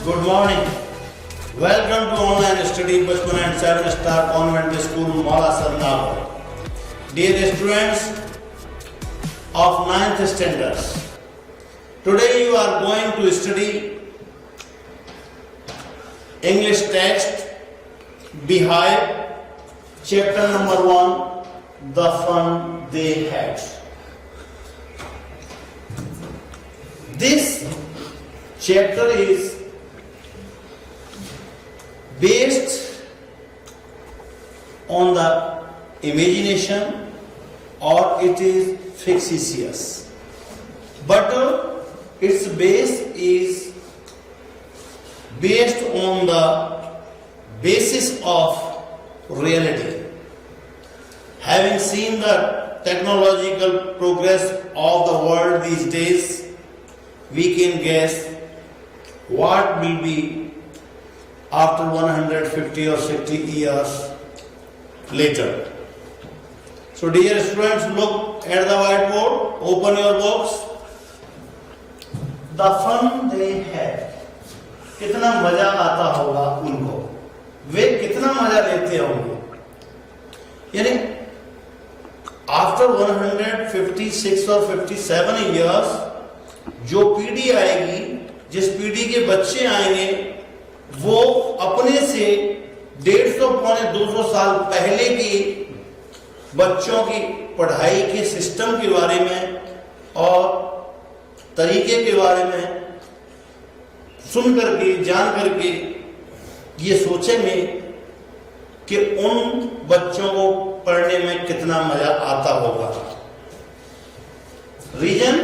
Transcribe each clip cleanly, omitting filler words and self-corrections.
Good morning. Welcome to online study Bachpan and 7-star convent school Maula Sarnagar. Dear students of 9th standard, today you are going to study English text Beehive, chapter number 1, The Fun They Had. This chapter is based on the imagination or it is fictitious, but its base is based on the basis of reality. Having seen the technological progress of the world these days, we can guess what will be after 150 or 60 years later. So dear students, look at the whiteboard, open your box. The fun they had. कितना मजा आता होगा उनको, वे कितना मजा लेते होंगे. यानी आफ्टर 156 और 57 years जो पीढ़ी आएगी, जिस पीढ़ी के बच्चे आएंगे, वो अपने से 150-200 साल पहले की बच्चों की पढ़ाई के सिस्टम के बारे में और तरीके के बारे में सुन करके, जान करके ये सोचेंगे कि उन बच्चों को पढ़ने में कितना मजा आता होगा. Reason,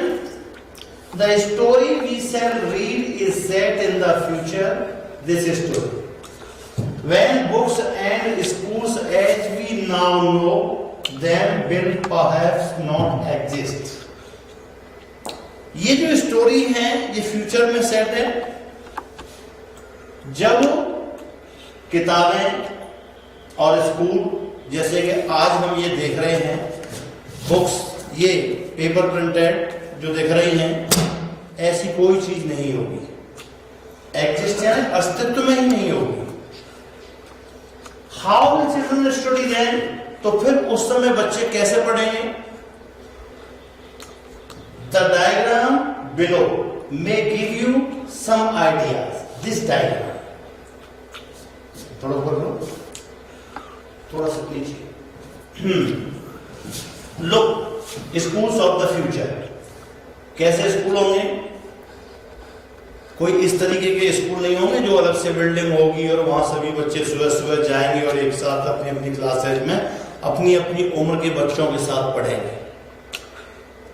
the story we shall read is set in the future. This story, when books and schools as we now know them will perhaps not exist. ये जो स्टोरी है ये फ्यूचर में सेट है, जब किताबें और स्कूल जैसे कि आज हम ये देख रहे हैं, बुक्स ये पेपर प्रिंटेड जो देख रही हैं, ऐसी कोई चीज नहीं होगी. एग्जिस्ट यानी अस्तित्व में ही नहीं होगी. How will children study then? तो फिर उस समय बच्चे कैसे पढ़ेंगे? The diagram below may give you some ideas. This diagram थोड़ा ऊपर लो, थोड़ा सा नीचे. Look, schools of the future. कैसे स्कूल होंगे? कोई इस तरीके के स्कूल नहीं होंगे जो अलग से बिल्डिंग होगी और वहां सभी बच्चे सुबह सुबह जाएंगे और एक साथ अपनी अपनी क्लासेज में अपनी अपनी उम्र के बच्चों के साथ पढ़ेंगे.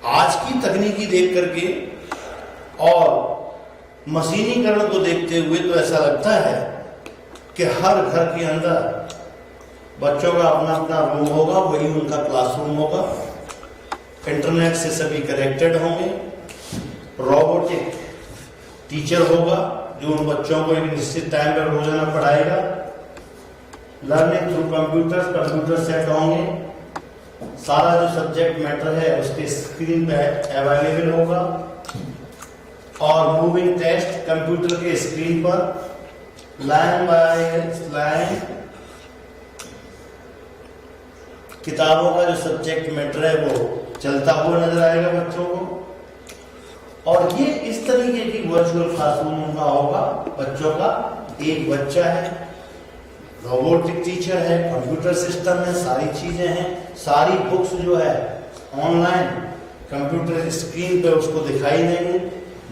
आज की तकनीकी देख करके और मशीनीकरण को देखते हुए तो ऐसा लगता है कि हर घर के अंदर बच्चों का अपना अपना रूम होगा, वही उनका क्लासरूम होगा, इंटरनेट से सभी कनेक्टेड होंगे, रोबोटिक टीचर होगा जो उन बच्चों को एक निश्चित टाइम पर रोजाना पढ़ाएगा, लर्निंग थ्रू कंप्यूटर सेट होंगे, सारा जो सब्जेक्ट मैटर है उसके स्क्रीन पे अवेलेबल होगा, और मूविंग टेस्ट कंप्यूटर के स्क्रीन पर लाइन बाय लाइन किताबों का जो सब्जेक्ट मैटर है वो चलता हुआ नजर आएगा बच्चों को. और ये इस तरीके की वर्चुअल क्लासरूम का होगा. बच्चों का एक बच्चा है, रोबोटिक टीचर है, कंप्यूटर सिस्टम है, सारी चीजें हैं, सारी बुक्स जो है ऑनलाइन कंप्यूटर स्क्रीन पे उसको दिखाई देंगे.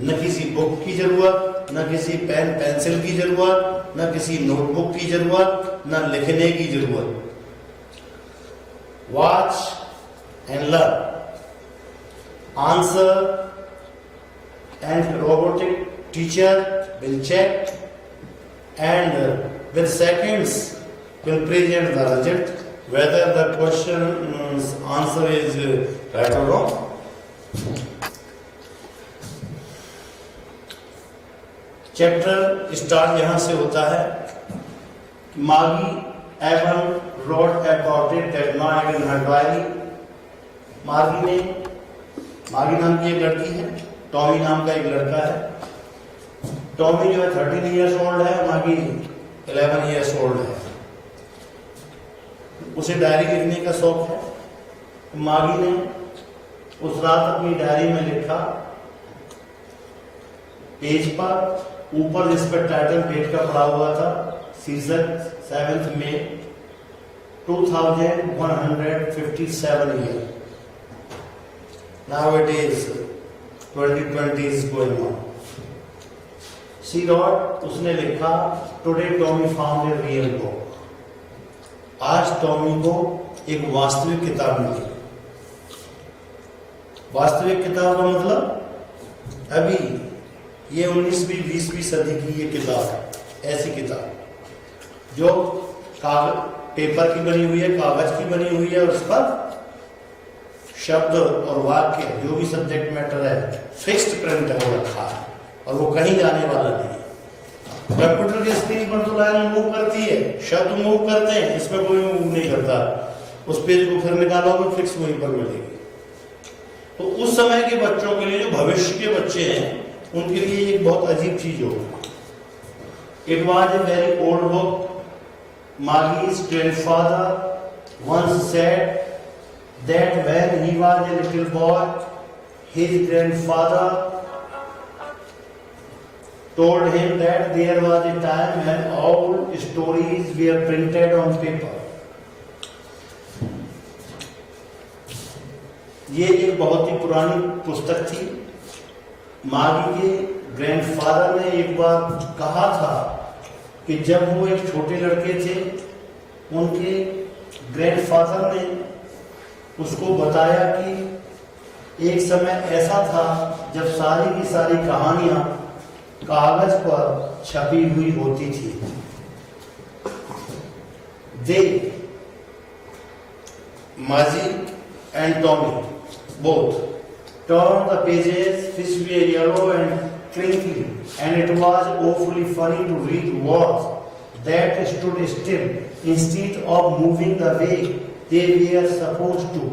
न किसी बुक की जरूरत, न किसी पेन पेंसिल की जरूरत, न किसी नोटबुक की जरूरत, न लिखने की जरूरत. Watch and learn, answer and robotic teacher will check and with seconds will present the result whether the question's answer is right or wrong. Chapter start यहां से होता है. मागी Avon wrote about it that night in her diary. मागी नाम की एक लड़की है, टॉमी नाम का एक लड़का है, टॉमी जो है 13 ईयर्स ओल्ड है, मागी 11 ईयर्स ओल्ड है। उसे डायरी लिखने का शौक है। मागी ने उस रात अपनी डायरी में लिखा, पेज पर ऊपर जिस पर टाइटल डेट का पड़ा हुआ था, शीर्षक 7 मई 2157 year. Now it is 2020 is going on. She wrote, उसने लिखा, Today Tommy found a real book. आज टॉमी को एक वास्तविक किताब मिली। वास्तविक किताब का मतलब अभी ये 19वीं 20वीं सदी की ये किताब है, ऐसी किताब जो पेपर की बनी हुई है, कागज की बनी हुई है, और उस पर शब्द और वाक्य जो भी सब्जेक्ट मैटर है फिक्स्ड प्रिंट हो रखा है और वो कहीं जाने वाला नहीं है। कंप्यूटर की स्क्रीन पर तो लाइन मूव करती है, शब्द मूव करते हैं, इसमें कोई मूव नहीं करता। उस पेज को फिर निकालोगे फिक्स वहीं पर मिलेगी। तो उस समय के बच्चों के लिए, जो भविष्य के बच्चे हैं, उनके लिए एक बहुत अजीब चीज होगी। It was a very old book. Maggie's grandfather once said that when he was a little boy, his grandfather told him that there was a time when all stories were printed on paper. ये एक बहुत ही पुरानी पुस्तक थी। मागी के grandfather ने एक बार कहा था कि जब वो एक छोटे लड़के थे, उनके ग्रैंडफादर ने उसको बताया कि एक समय ऐसा था जब सारी की सारी कहानियां कागज पर छपी हुई होती थी। दे माजी and Tommy both turned the pages, which were yellow and crinkly, and it was awfully funny to read words that stood still instead of moving the way they were supposed to.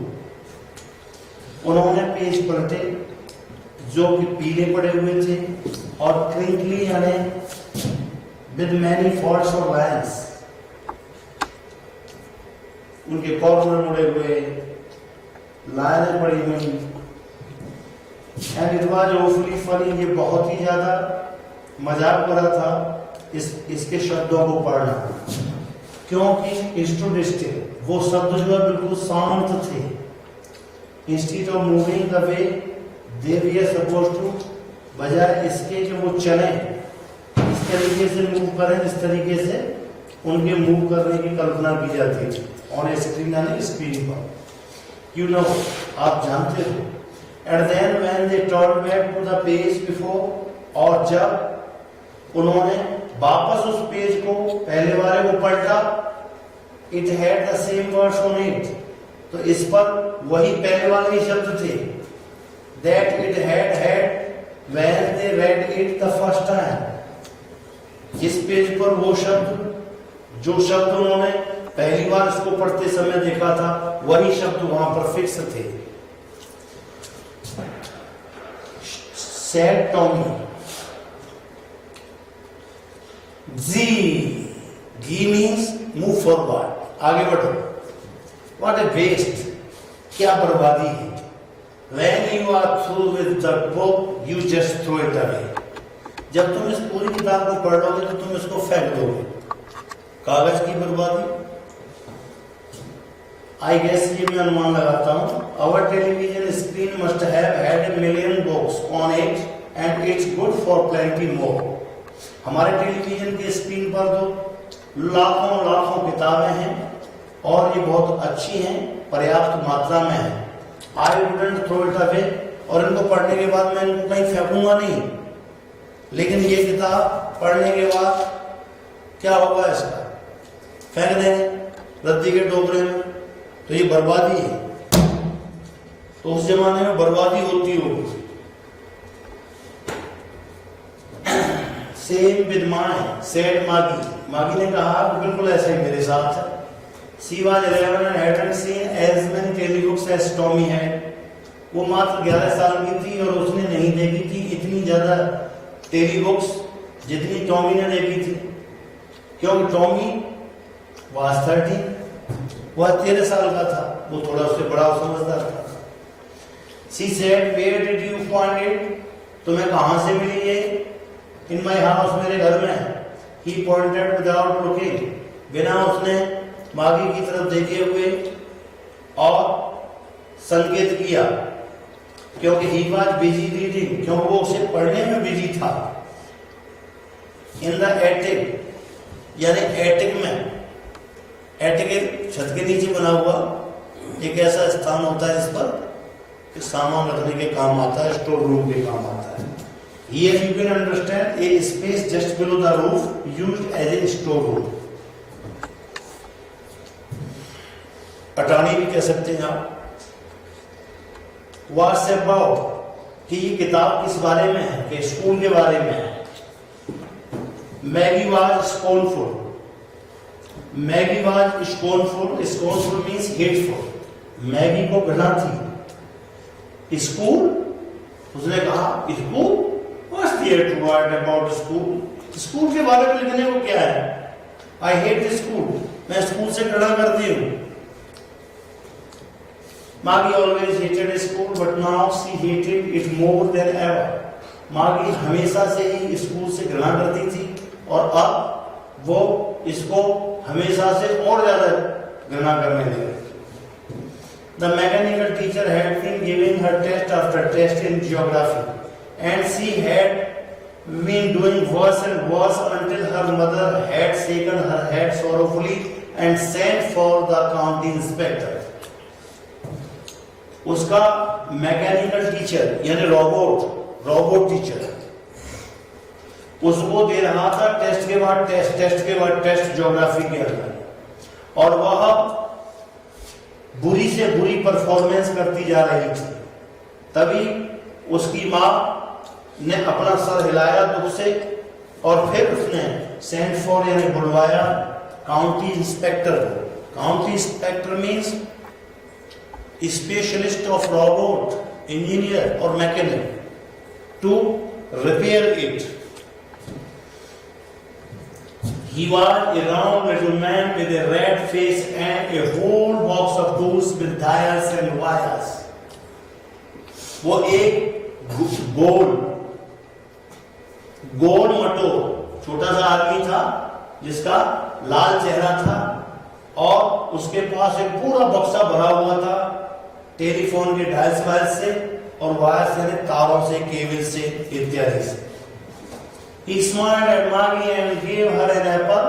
उन्होंने page पलटे जो कि पीले पड़े हुए थे और crinkly यानी विद मैनी फॉल्ट्स और लाइन्स, उनके कॉर्नर मुड़े हुए, लाइनें पड़ी हुई। And it was awfully funny, ये बहुत ही ज्यादा मजाक भरा था इसके शब्दों को पढ़ना, क्योंकि स्टूड स्टिल, वो शब्द जो है बिल्कुल शांत थे। Instead of moving the way they were supposed to, बजाय इसके कि वो चले इस तरीके से मूव करें जिस तरीके से उनके मूव करने की कल्पना की जाती थी ऑन स्क्रीन, यानी स्क्रीन पर। You know, आप जानते हो। And then when they turned back to the page before, और जब उन्होंने वापस उस पेज को, पहले वाले को पलटा, it had the same words on it, तो इस पर वही पहले वाले ही शब्द थे। That it had when they read it the first time, इस पेज पर वो शब्द, जो शब्द उन्होंने पहली बार इसको पढ़ते समय देखा था, वही शब्द वहां पर फिक्स थे। Said Tommy. G means move forward, आगे बढ़ो। What a waste, क्या बर्बादी है। When you are through with the book, you just throw it away. जब तुम इस पूरी किताब को पढ़ लोगे तो तुम इसको फेंक दोगे। कागज की बर्बादी। I guess ये मैं अनुमान लगाता हूँ। Our television screen must have had a million books on it, and it's good for plenty more. हमारे टेलीविजन के स्क्रीन पर तो लाखों लाखों किताबें हैं और ये बहुत अच्छी हैं, पर्याप्त मात्रा में है। I wouldn't throw it away, और इनको पढ़ने के बाद मैं इनको कहीं फेंकूंगा नहीं, लेकिन ये किताब पढ़ने के बाद क्या होगा, इसका फेंक देंगे रद्दी के टोकरे में, तो ये बर्बादी है। तो उस जमाने में बर्बादी होती होगी। सेम विद माय सेड मागी, मागी ने कहा बिल्कुल ऐसा ही मेरे साथ है। She was 11 and hadn't seen as many telebooks as Tommy had. वो मात्र 11 साल की थी और उसने नहीं देखी थी इतनी ज्यादा टेलीबुक्स जितनी टॉमी ने देखी थी, क्योंकि टॉमी वाज 30, वह 13 साल का था, वो थोड़ा उससे बड़ा समझदार था। She said, where did you find it? तुम्हें कहां से मिली ये? In my house, मेरे घर में। He pointed without looking, बिना उसने मागी की तरफ देखे हुए और संकेत किया, क्योंकि he was busy reading, क्योंकि वो उसे पढ़ने में बिजी था। In the attic, यानी एटिक में, एटिक छत के नीचे बना हुआ एक ऐसा स्थान होता है जिस पर कि सामान रखने के काम आता है, स्टोर रूम के काम आता है। Here you can understand a space just below the roof used as a store room. अटानी भी कह सकते हैं आप। What's about, कि ये किताब किस बारे में है, कि स्कूल के बारे में है। Maggie was scornful. Maggie was scornful. Scornful means hateful. Maggi को घृणा थी। स्कूल, उसने कहा school, what's there to write about school? School के बारे में लिखने को क्या है? I hate school. मैं स्कूल से घृणा करती हूँ। Maggie always hated school, but now she hated it more than ever. मागी हमेशा से ही स्कूल से घृणा करती थी और अब वो इसको हमेशा से और ज्यादा घृणा करने लगी। The mechanical teacher had been giving her test after test in geography, and she had been doing worse and worse until her mother had shaken her head sorrowfully and sent for the county inspector. उसका mechanical teacher यानी robot teacher उसको दे रहा था test के बाद test geography के अंदर, और वह बुरी से बुरी परफॉर्मेंस करती जा रही थी। तभी उसकी मां ने अपना सर हिलाया दुख से और फिर उसने सेंट फॉर यानी बुलवाया काउंटी इंस्पेक्टर को। County inspector means specialist of robot, engineer और mechanic, to repair it. He was a round little man with a red face and a whole box of tools with dials and wires. वो एक गोल मटोर छोटा सा आदमी था जिसका लाल चेहरा था और उसके पास एक पूरा बक्सा भरा हुआ था टेलीफोन के डायल्स वायर्स से और वायर्स यानी तारों से, केबल से इत्यादि से। He smiled at Maggie and gave her an apple.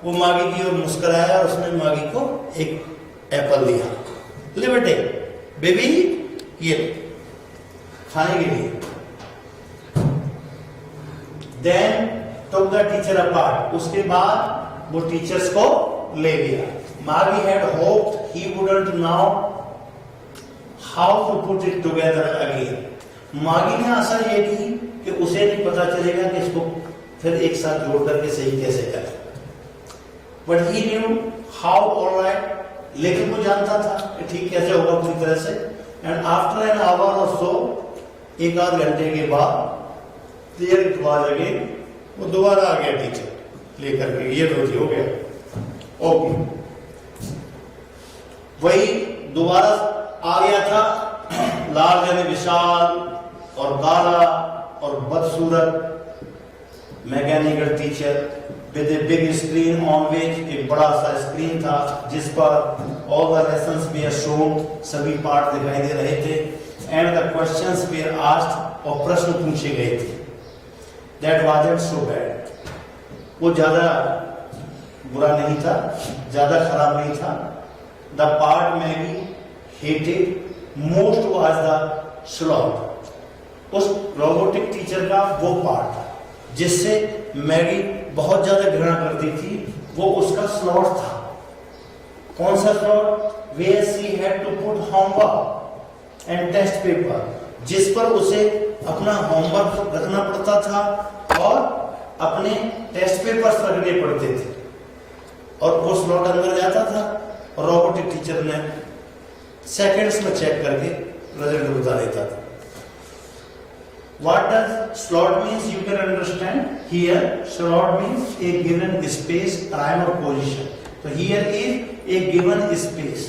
वो मागी की ओर मुस्कुराया और उसने मागी को एक एप्पल दिया। ले बेटे, बेबी ये खाने के लिए। Then took the teacher apart. उसके बाद वो टीचर्स को ले गया। Maggie had hoped he wouldn't know how to put it together again. मागी ने आशा ये की कि उसे नहीं पता चलेगा कि इसको फिर एक साथ जोड़ करके सही कैसे करें। But he knew how all right, लेकिन वो जानता था कि ठीक कैसे होगा पूरी तरह से। And after an hour or so, एक आध घंटे के बाद देर लगे वो दोबारा आ गया टीचर लेकर के, ये रोजी हो गया ओके। वही दोबारा आ गया था, लाल यानी विशाल और काला और बदसूरत mechanical teacher with a big screen on which, एक बड़ा सा स्क्रीन था जिस पर all the lessons way shown, सभी पाठ दिखाई दे रहे थे। And the questions way asked, और प्रश्न पूछे गए थे। दैट वाजंट सो बैड, वो ज्यादा बुरा नहीं था, ज्यादा खराब नहीं था। The part Maggi hated most was the sloth, उस रोबोटिक टीचर का वो पार्ट जिससे मैगी बहुत ज्यादा घृणा करती थी, वो उसका स्लॉट था। कौन सा slot? Where she had to put homework and test paper, जिस पर उसे अपना होमवर्क रखना पड़ता था और अपने टेस्ट पेपर्स रखने पड़ते थे, और वो स्लॉट अंदर जाता था और रोबोटिक टीचर ने सेकंड्स में चेक करके रिजल्ट बता देता था। What does slot means? You can understand here. Slot means a given space, time or position. So here is a given space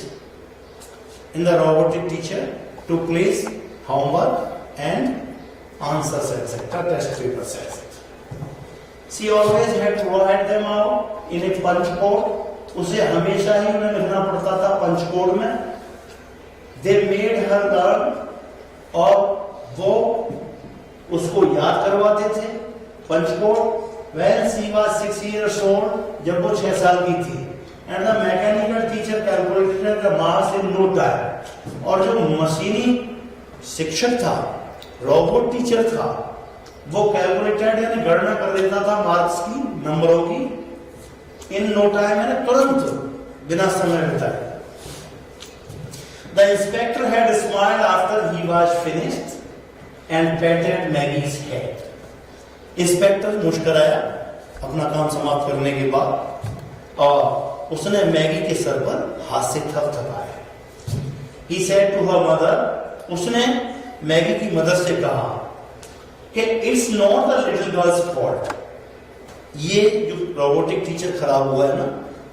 in the robotic teacher to place homework and answers etc. Test papers etc. She always had to write them out in a punch code. उसे हमेशा ही उन्हें लिखना पड़ता था पंच code में. They made her learn, और वो उसको याद करवाते थे punch code. When she was 6 years old, जब वो 6 साल की थी. And the mechanical teacher calculated the marks in no time. और जो मशीनी शिक्षक था, रोबोट टीचर था, वो कैलकुलेटेड यानी गणना कर लेता था मार्क्स की, नंबरों की, इन नो टाइम यानी तुरंत, बिना समय बिताए. The inspector had smiled after he was finished and patted Maggie's head. Inspector मुस्कुराया अपना काम समाप्त करने के बाद और उसने मैगी के सर पर हाथ से थपथपाया. He said to her mother, उसने मैगी की मदर से कहा कि it's not the little girls fault. ये जो रोबोटिक टीचर खराब हुआ है ना,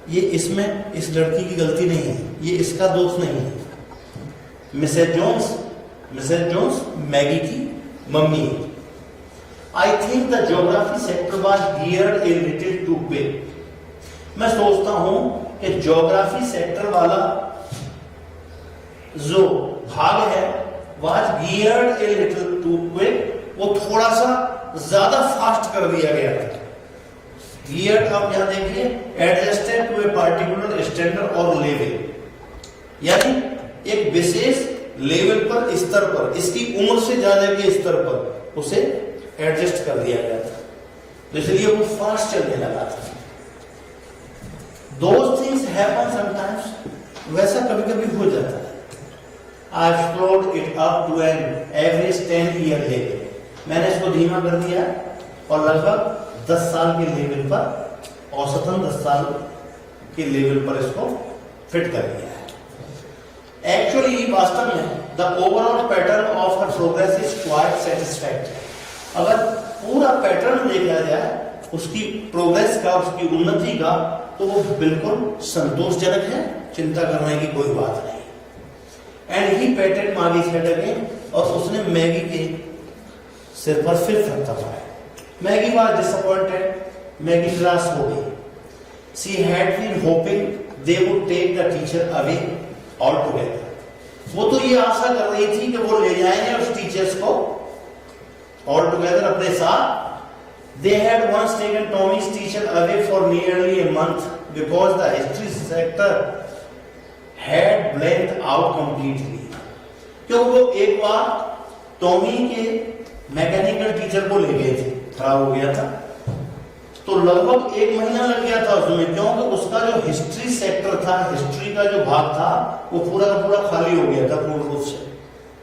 ये इसमें इस लड़की की गलती नहीं है, ये इसका दोष नहीं है. मिसेस जोन्स मैगी की मम्मी है. I think the geography sector was geared a little too big. मैं सोचता हूं कि ज्योग्राफी सेक्टर वाला जो भाग है was geared a little too quick. वो थोड़ा सा ज्यादा फास्ट कर दिया गया था. गियर्ड आप यहां देखिए, adjusted to a particular standard और लेवल, यानी एक विशेष लेवल पर, स्तर पर, इसकी उम्र से ज्यादा के स्तर पर उसे एडजस्ट कर दिया गया था, तो इसलिए वो फास्ट चलने लगा था. Those things happen sometimes. वैसा कभी कभी हो जाता है. I slowed it up to an average 10-year level. मैंने इसको धीमा कर दिया और लगभग 10 साल के लेवल पर, औसतन 10 साल के लेवल पर इसको फिट कर दिया है. एक्चुअली वास्तव में the overall pattern of her progress is quite satisfactory. अगर पूरा पैटर्न देखा जाए उसकी प्रोग्रेस का, उसकी उन्नति का, तो वो बिल्कुल संतोषजनक है, चिंता करने की कोई बात नहीं. And he पैटेड Maggie's head again, और उसने मैगी के सिर पर फिर थपथपाया. Maggie was disappointed. मैगी निराश हो गई. She had been hoping they would take the teacher away altogether. वो तो ये आशा कर रही थी कि वो ले जाएंगे उस टीचर्स को ऑल टुगेदर अपने साथ. They had once taken Tommy's teacher away for nearly a month because the history sector had blanked out completely. क्योंकि वो एक बार टॉमी के मैकेनिकल टीचर को ले गए थे, खराब हो गया था, तो लगभग 1 महीना लग गया था उसमें, क्योंकि उसका जो हिस्ट्री सेक्टर था, हिस्ट्री का जो भाग था, वो पूरा का पूरा खाली हो गया था पूर्ण रूप से.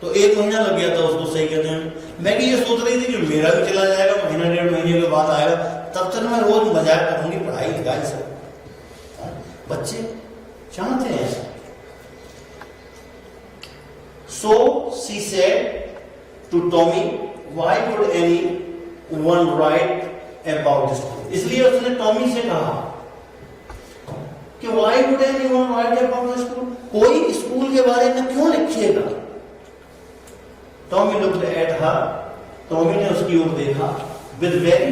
तो 1 महीना लग गया था उसको सही करने में. मैगी ये सोच रही थी कि मेरा भी चला जाएगा, महीना 1.5 महीने के बाद आएगा, तब तक मैं रोज मजाक करूंगी, पढ़ाई लिखाई सब. बच्चे चाहते हैं ऐसा. So she said to Tommy, why would anyone write about this? इसलिए उसने टॉमी से कहा कि why would anyone write about this? कोई स्कूल के बारे में क्यों लिखेगा? Tommy looked at her. Tommy ने उसकी ओर देखा with very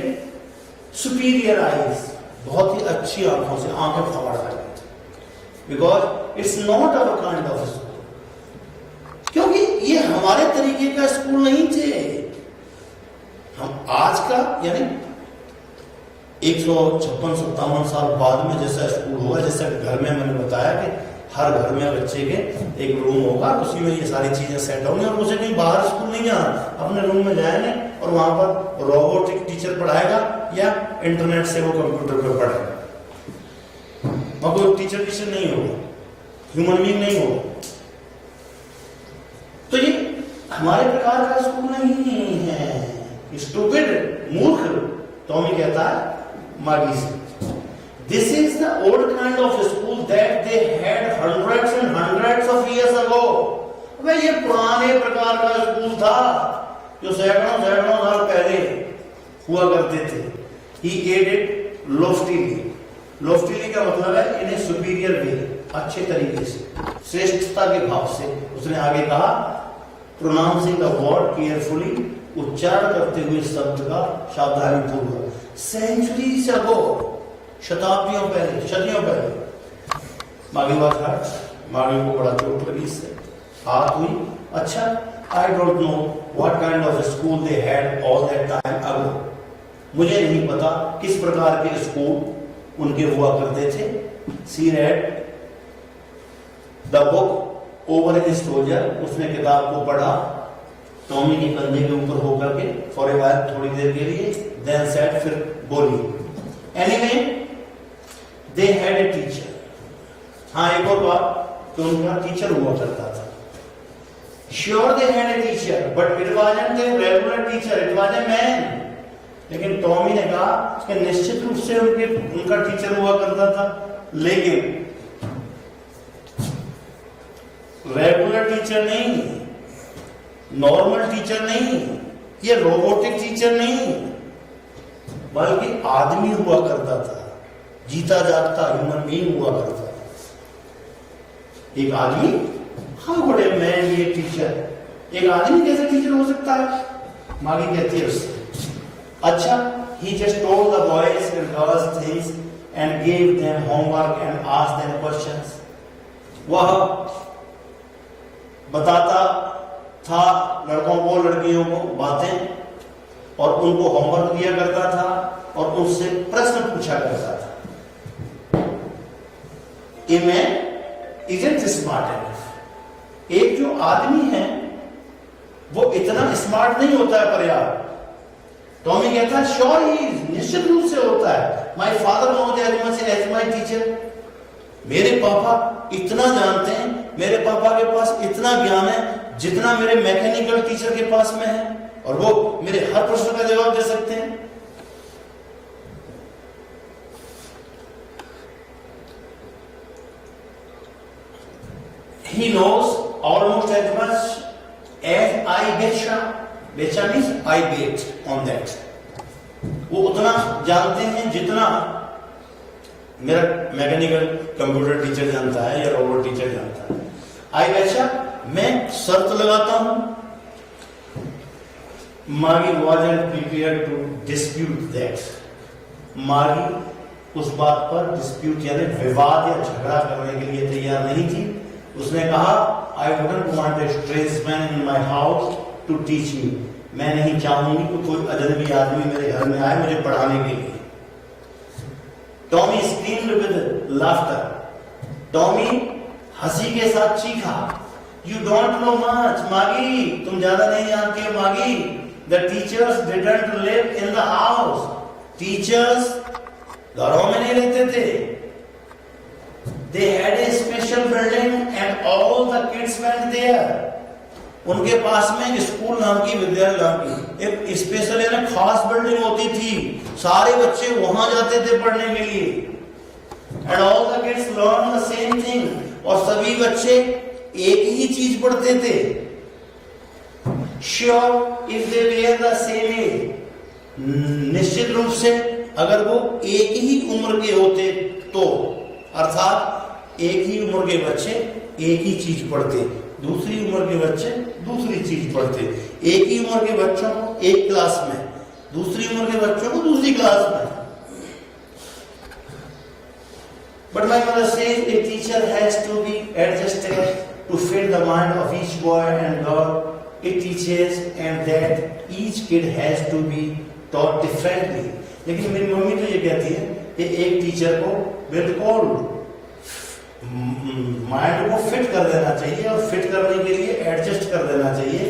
superior eyes. बहुत ही अच्छी आंखों से, आंखें फवाड़ रही थी. Because it's not our kind of school. क्योंकि ये हमारे तरीके का स्कूल नहीं थे. हम आज का यानी 156-57 साल बाद में जैसा स्कूल होगा, जैसा घर में मैंने बताया कि हर घर में बच्चे के एक रूम होगा, उसी में ये सारी चीजें सेट होंगी और उसे कहीं बाहर स्कूल नहीं जाना, अपने रूम में जाएंगे और वहां पर रोबोटिक टीचर पढ़ाएगा या इंटरनेट से वो कंप्यूटर पर पढ़ेगा. वहां कोई टीचर नहीं होगा, ह्यूमन बीइंग नहीं होगा. तो ये हमारे प्रकार का स्कूल नहीं है. स्टूपिड, मूर्ख, टॉमी कहता है मागी से. This is the old kind of school that they had hundreds and hundreds of years ago. वे ये पुराने प्रकार का स्कूल था जो सैकड़ों सैकड़ों साल पहले हुआ करते थे। ही एडेड लोफ्टीली, लोफ्टीली का मतलब है इन ए सुपीरियर वे, अच्छे तरीके से, श्रेष्ठता के भाव से। उसने आगे कहा प्रोनाउंसिंग द वर्ड केयरफुली, उच्चारण करते हुए शब्द का सावधानी पूर्वक। सेंचुरीज अगो, शताब्दियों पहले, सदियों पहले। मागी वाज हर्ट, मागी को बड़ा चोट लगी इससे, हाथ हुई। अच्छा, I don't know what kind of school they had all that time ago, मुझे नहीं पता किस प्रकार के स्कूल उनके हुआ करते थे। She read the book over his shoulder, उसने किताब को पढ़ा टॉमी के कंधे के ऊपर होकर के, फॉर ए व्हाइल, थोड़ी देर के लिए। देन सेड, फिर बोली, anyway they had a teacher. हाँ, एक और बात कि उनका टीचर हुआ करता था। Sure they had a teacher but it wasn't a regular teacher, it was a man. लेकिन टॉमी ने कहा कि निश्चित रूप से उनका टीचर हुआ करता था, लेकिन रेगुलर टीचर नहीं, नॉर्मल टीचर नहीं, ये रोबोटिक टीचर नहीं, बल्कि आदमी हुआ करता था, जीता जागता ह्यूमन बीइंग हुआ करता था। एक आदमी, how would a man B a teacher, एक आदमी कैसे टीचर हो सकता है? मागी कहती है उससे। अच्छा, he just told the boys and girls things and gave them homework and asked them questions. वह बताता था लड़कों को, लड़कियों को बातें, और उनको होमवर्क दिया करता था और उनसे प्रश्न पूछा करता था। A man isn't smart enough. एक जो आदमी है वो इतना स्मार्ट नहीं होता है पर्याप्त। टॉमी कहता है श्योर ही इज, निश्चित रूप से होता है। My father knows as much as my teacher, मेरे पापा इतना जानते हैं, मेरे पापा के पास इतना ज्ञान है जितना मेरे मैकेनिकल टीचर के पास में है, और वो मेरे हर प्रश्न का जवाब दे सकते हैं। He knows almost as much as I betcha. Betcha means I bet on that. वो उतना जानते हैं जितना मेरा मैकेनिकल कंप्यूटर टीचर जानता है या रोबोट टीचर जानता है। आई बेचा, मैं शर्त लगाता हूं। मागी wasn't prepared to dispute that. मागी उस बात पर डिस्प्यूट यानी विवाद या झगड़ा करने के लिए तैयार नहीं थी। उसने कहा I wouldn't want a strange man in my house to teach me. मैं नहीं चाहूंगी कि कोई अजनबी आदमी मेरे घर में आए मुझे पढ़ाने के लिए। Tommy screamed with laughter, Tommy हंसी के साथ चीखा। यू डोंट नो मच मागी, तुम ज्यादा नहीं जानती हो Maggie. The teachers didn't live in the house, teachers घरों में नहीं रहते थे। They had a special building and all the kids went there. उनके पास में स्कूल नाम की, विद्यालय नाम की एक स्पेशल यानी खास बिल्डिंग होती थी, सारे बच्चे वहां जाते थे पढ़ने के लिए। And all the kids learn the same thing, और सभी बच्चे एक ही चीज पढ़ते थे। Sure if they were the same age, निश्चित रूप से अगर वो एक ही उम्र के होते तो, अर्थात एक ही उम्र के बच्चे एक ही चीज पढ़ते, दूसरी उम्र के बच्चे दूसरी चीज पढ़ते। एक ही उम्र के बच्चों को एक क्लास में, दूसरी उम्र के बच्चों को दूसरी क्लास में। But my mother says a teacher has to be adjusted to fit the mind of each boy and girl. It teaches and that each kid has to be taught differently. लेकिन मेरी mummy तो ये कहती है कि एक teacher को बिल्कुल माइंड को फिट कर देना चाहिए, और फिट करने के लिए एडजस्ट कर देना चाहिए,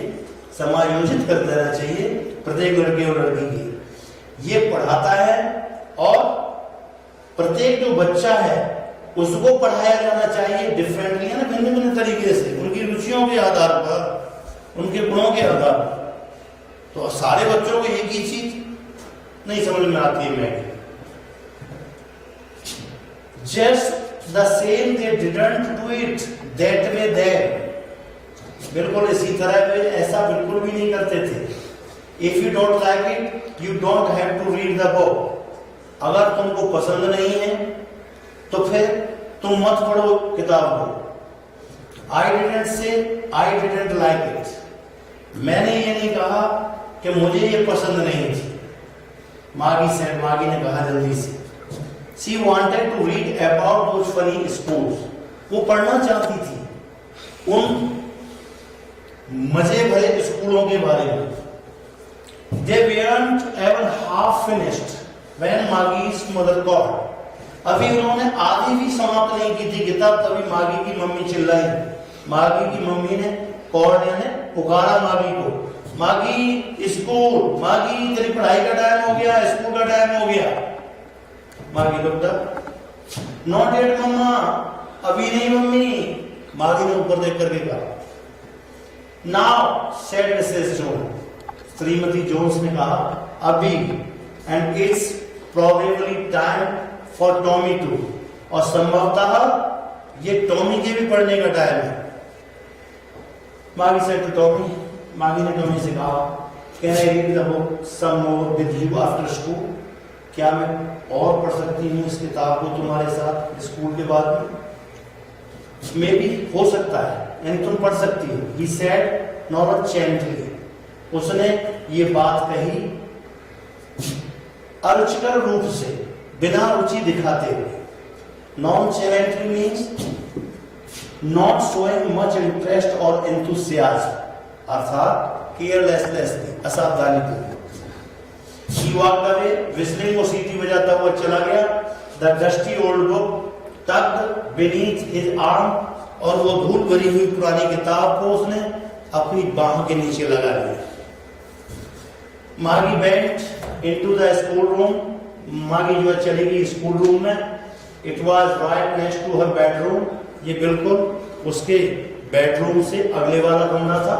समायोजित कर देना चाहिए प्रत्येक लड़के और लड़की की। ये पढ़ाता है और प्रत्येक जो बच्चा है उसको पढ़ाया जाना चाहिए डिफरेंटली, ना भिन्न भिन्न तरीके से, उनकी रुचियों के आधार पर, उनके गुणों के आधार पर। तो सारे बच्चों को एक ही चीज नहीं समझ में आती है। मैं just the same they didn't do it that way there, बिल्कुल इसी तरह वे ऐसा बिल्कुल भी नहीं करते थे। If you don't like it you don't have to read the book. अगर तुमको पसंद नहीं है तो फिर तुम मत पढ़ो किताब को। I didn't say I didn't like it. मैंने ये नहीं कहा कि मुझे ये पसंद नहीं थी। मागी ने कहा जल्दी से। She wanted to read about those funny schools. वो पढ़ना चाहती थी उन मजे भरे स्कूलों के बारे में। They weren't even half finished when Maggie's mother called। अभी उन्होंने आधी भी समाप्त नहीं की थी किताब, तभी मागी की मम्मी चिल्लाई। मागी की मम्मी ने कॉल यानी पुकारा मागी को, मागी स्कूल, मागी तेरी पढ़ाई का टाइम हो गया, स्कूल का टाइम हो गया। Maggie looked up. Not yet mamma, अभी नहीं मम्मी। मागी ने ऊपर देख करके कहा। नाउ सेड मिसेस जोन्स, श्रीमती जोन्स ने कहा अभी, and it's probably time for Tommy too, और संभवतः ये टॉमी के भी पढ़ने का टाइम है। मागी सेड टू टॉमी, मागी ने टॉमी से कहा can I read the book some more with you after school. क्या मैं और पढ़ सकती हूँ इस किताब को तुम्हारे साथ स्कूल के बाद में? मे बी, हो सकता है, यानी तुम पढ़ सकती हो। ही सेड नॉट जेंटली, उसने ये बात कही अरुचिकर रूप से, बिना रुचि दिखाते हुए। Nonchalantly means not showing much interest और एंथुसियाज्म, अर्थात केयरलेसली, असावधानी। He walked away, whistling, वो सीटी बजाता हुआ चला गया। The dusty old book tucked beneath his arm, और वो धूल भरी हुई पुरानी किताब को उसने अपनी बाहों के नीचे लगा लिया। मागी went into the school room, मागी जो चली गई स्कूल रूम में। It was right next to her bedroom, ये बिल्कुल उसके बेडरूम से अगले वाला कमरा था।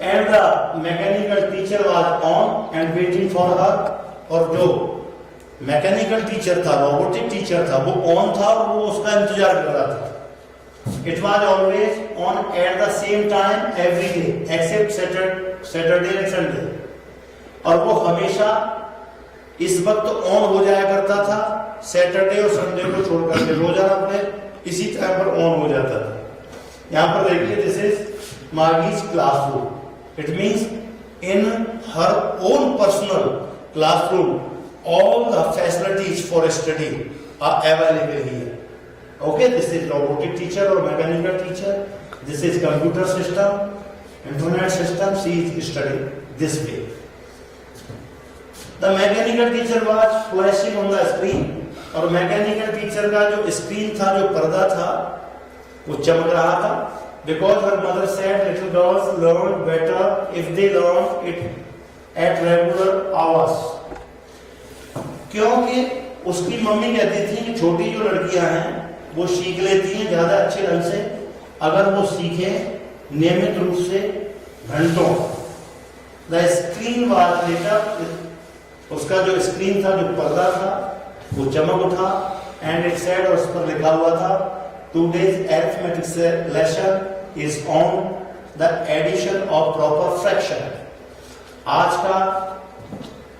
And the mechanical teacher was on and waiting for her, और जो मैकेनिकल टीचर था, रोबोटिक टीचर था, वो ऑन था और वो उसका इंतजार कर रहा था। It was always on at the same time every day except Saturday and Sunday, और वो हमेशा इस वक्त ऑन हो जाया करता था, सैटरडे और संडे को छोड़कर के रोजाना अपने इसी टाइम पर ऑन हो जाता था। यहाँ पर देखिए, this is मागीज classroom. It means in her own personal classroom all the facilities for study are available here. Okay, this is robotic teacher or mechanical teacher. This is computer system, internet system. She is studying this way. The mechanical teacher was flashing on the screen, और mechanical teacher का जो screen था, जो पर्दा था, वो चमक रहा था। Because her mother said little girls learn better if they learn it at regular hours. क्योंकि उसकी मम्मी कहती थी कि छोटी जो लड़कियां हैं वो सीख लेती हैं ज्यादा अच्छे ढंग से अगर वो सीखे नियमित रूप से घंटों। The screen was lit up, उसका जो स्क्रीन था, जो पर्दा था, वो चमक उठा। एंड इट सेड, और उस पर लिखा हुआ था today's arithmetic lesson is on the addition of proper fraction. आज का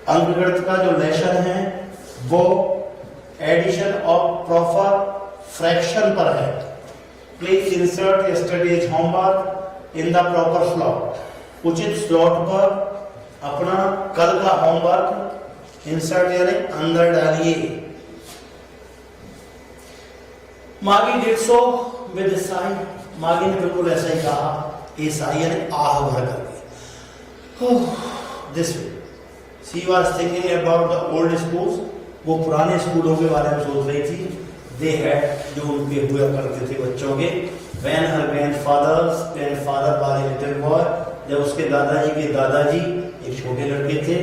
अंकगणित का जो लेसन है वो एडिशन ऑफ प्रॉपर फ्रैक्शन पर है। Please insert yesterday's homework in the proper slot. उचित स्लॉट पर अपना कल का होमवर्क इंसर्ट यानी अंदर डालिए। मागी डिड सो विद साई, मागी ने बिल्कुल ऐसा ही कहा, ए साई यानी आह भर करके। This way she was thinking about the old schools, वो पुराने स्कूलों के बारे में सोच रही थी। दे हैड, जो उनके हुआ करते थे बच्चों के। When her grandfather was a little boy, जब उसके दादाजी के दादाजी एक छोटे लड़के थे।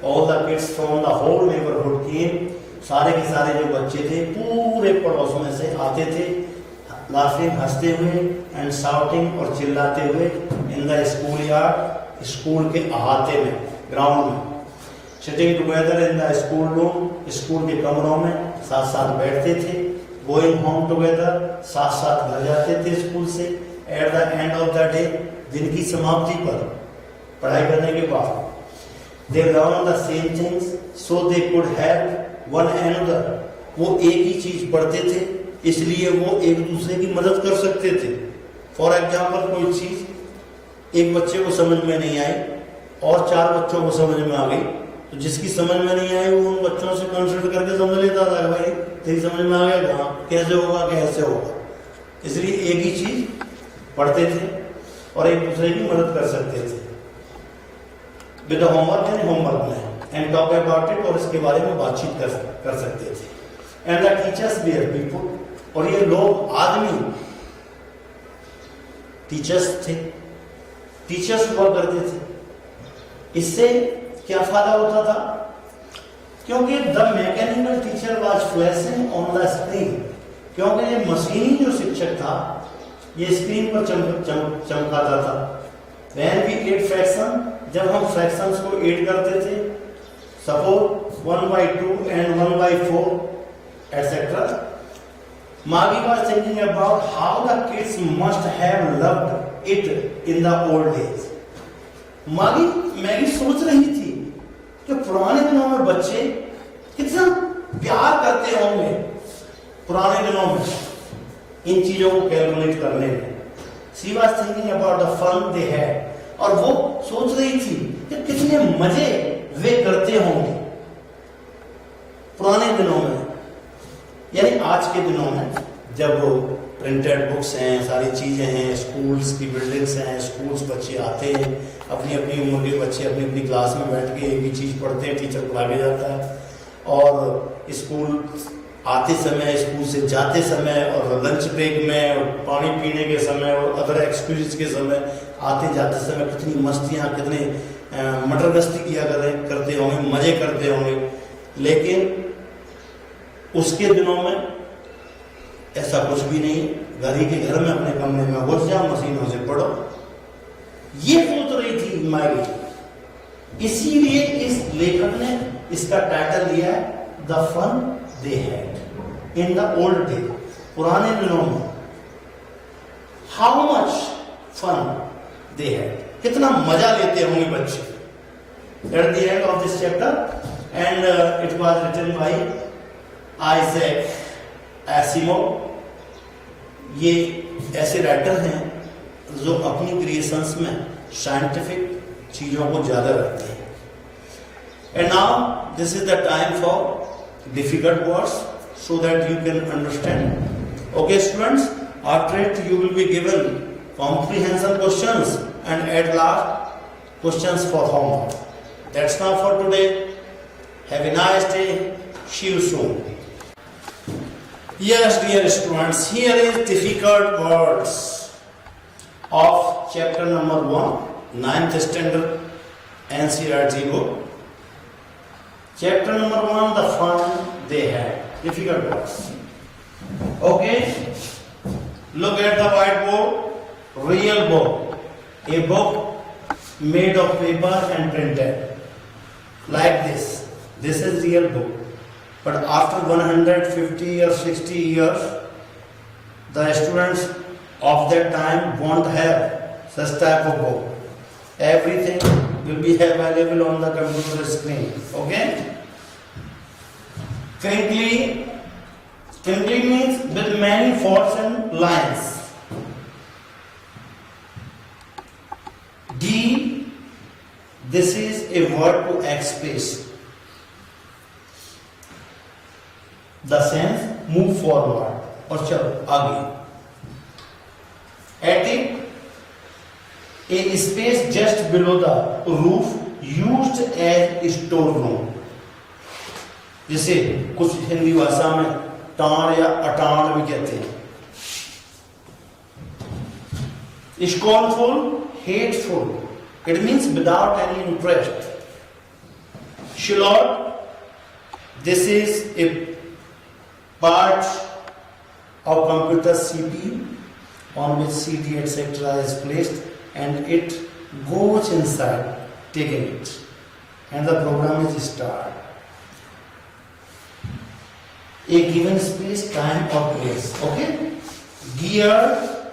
All the kids from the whole neighbourhood came, सारे के सारे जो बच्चे थे पूरे पड़ोस में से आते थे, लाफिंग, हंसते हुए, एंड शाउटिंग, और चिल्लाते हुए, in the school yard, school के अहाते में, ग्राउंड में। Sitting together in the school room, school के कमरों में साथ साथ बैठते थे। गोइंग होम टुगेदर, साथ साथ घर जाते थे स्कूल से। Eight the end of the day, दिन की समाप्ति पर, पढ़ाई करने के बाद they learn the same things so they could have one another, वो एक ही चीज पढ़ते थे इसलिए वो एक दूसरे की मदद कर सकते थे। फॉर एग्जाम्पल कोई चीज एक बच्चे को समझ में नहीं आई और 4 बच्चों को समझ में आ गई, तो जिसकी समझ में नहीं आई वो उन बच्चों से कंसल्ट करके समझ लेता था, भाई तेरी समझ में आ गया कहाँ, कैसे होगा कैसे होगा। इसलिए एक ही चीज पढ़ते थे और एक दूसरे की मदद कर सकते थे। विद होमवर्क यानी होमवर्क में एंड टॉक अबाउट इट, और इसके बारे में बातचीत कर सकते थे। And the teachers were people, और ये लोग आदमी टीचर्स थे, टीचर्स हुआ करते थे। इससे क्या फायदा होता था? क्योंकि the mechanical teacher was flashing on the screen, क्योंकि ये मशीनी जो शिक्षक था ये स्क्रीन पर चमकाता था। व्हेन वी एड फ्रैक्शन, जब हम फ्रैक्शंस को एड करते थे, suppose 1/2 and 1/4 etcetera, Maggie was thinking about how the kids must have loved it in the old days. Maggi सोच रही थी कि पुराने दिनों में बच्चे कितना प्यार करते होंगे, पुराने दिनों में इन चीजों को कैलकुलेट करने में। She was thinking about the fun they had, और वो सोच रही थी कि कितने मजे वे करते होंगे पुराने दिनों में, यानी आज के दिनों में जब प्रिंटेड बुक्स हैं, सारी चीज़ें हैं, स्कूल्स की बिल्डिंग्स हैं, स्कूल्स बच्चे आते हैं, अपनी अपनी उम्र के बच्चे अपनी अपनी क्लास में बैठ के एक ही चीज़ पढ़ते हैं, टीचर पढ़ा के जाता है, और स्कूल आते समय, स्कूल से जाते समय, और लंच ब्रेक में, और पानी पीने के समय, और अदर एक्सक्यूज के समय, आते जाते समय कितनी मस्तियाँ, कितने मटर गश्ती किया करते होंगे, मज़े करते होंगे। लेकिन उसके दिनों में ऐसा कुछ भी नहीं, घर ही के घर में अपने कमरे में घुस जाओ, मशीनों से पढ़ो, ये सोच रही थी मैगी। इसीलिए इस लेखक ने इसका टाइटल दिया है the fun they had in the old day, पुराने दिनों में। How much fun they had, कितना मजा लेते होंगे बच्चे। At the end of this chapter and it was written by Isaac Asimov. ये ऐसे राइटर हैं जो अपनी क्रिएशंस में साइंटिफिक चीजों को ज्यादा रखते हैं। And now this is the time for difficult words so that you can understand. Okay students, after it you will be given comprehension questions and at last questions for homework. That's now for today. Have a nice day. See you soon. Yes, dear students, here is difficult words of chapter number 1, 9th standard NCERT book. Chapter number 1, the fun they had. Difficult words. Okay, look at the whiteboard. Real book, a book made of paper and printed like this. This is real book. But after 150 or 60 years, the students of that time won't have such type of book. Everything will be available on the computer screen. Okay? Crinkly means with many faults and lines. D, this is a word to express the sense move forward, और चलो आगे। Attic, a space just below the roof used as store room, जिसे कुछ हिंदी भाषा में टाण या अटाण भी कहते हैं। Scornful, hateful, it means without any interest. Shallot, this is a part of computer CPU on which CD etc. is placed, and it goes inside taking it, and the program is started. A given space, time or place. Okay, gear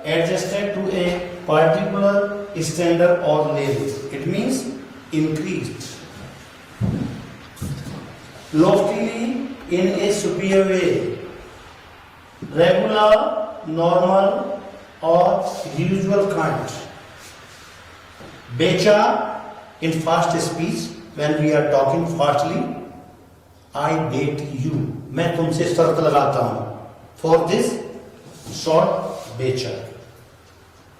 adjusted to a particular standard or level. It means increased. Loftily, in a superior way. Regular, normal or usual kind. Becha, in fast speech, when we are talking fastly, I date you. मैं तुमसे शर्त लगाता हूं. For this short becha,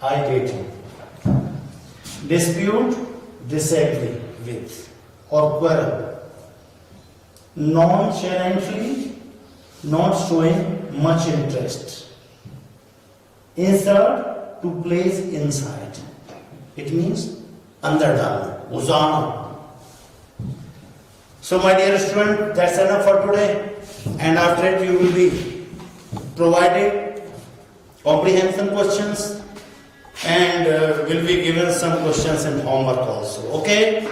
I date you. Dispute, disagree with or quarrel. Nonchalantly, not showing much interest. Insert, to place inside. It means अंदर डालना, घुसाना. So my dear student, that's enough for today. And after it you will be provided comprehension questions and will be given some questions in homework also. Okay?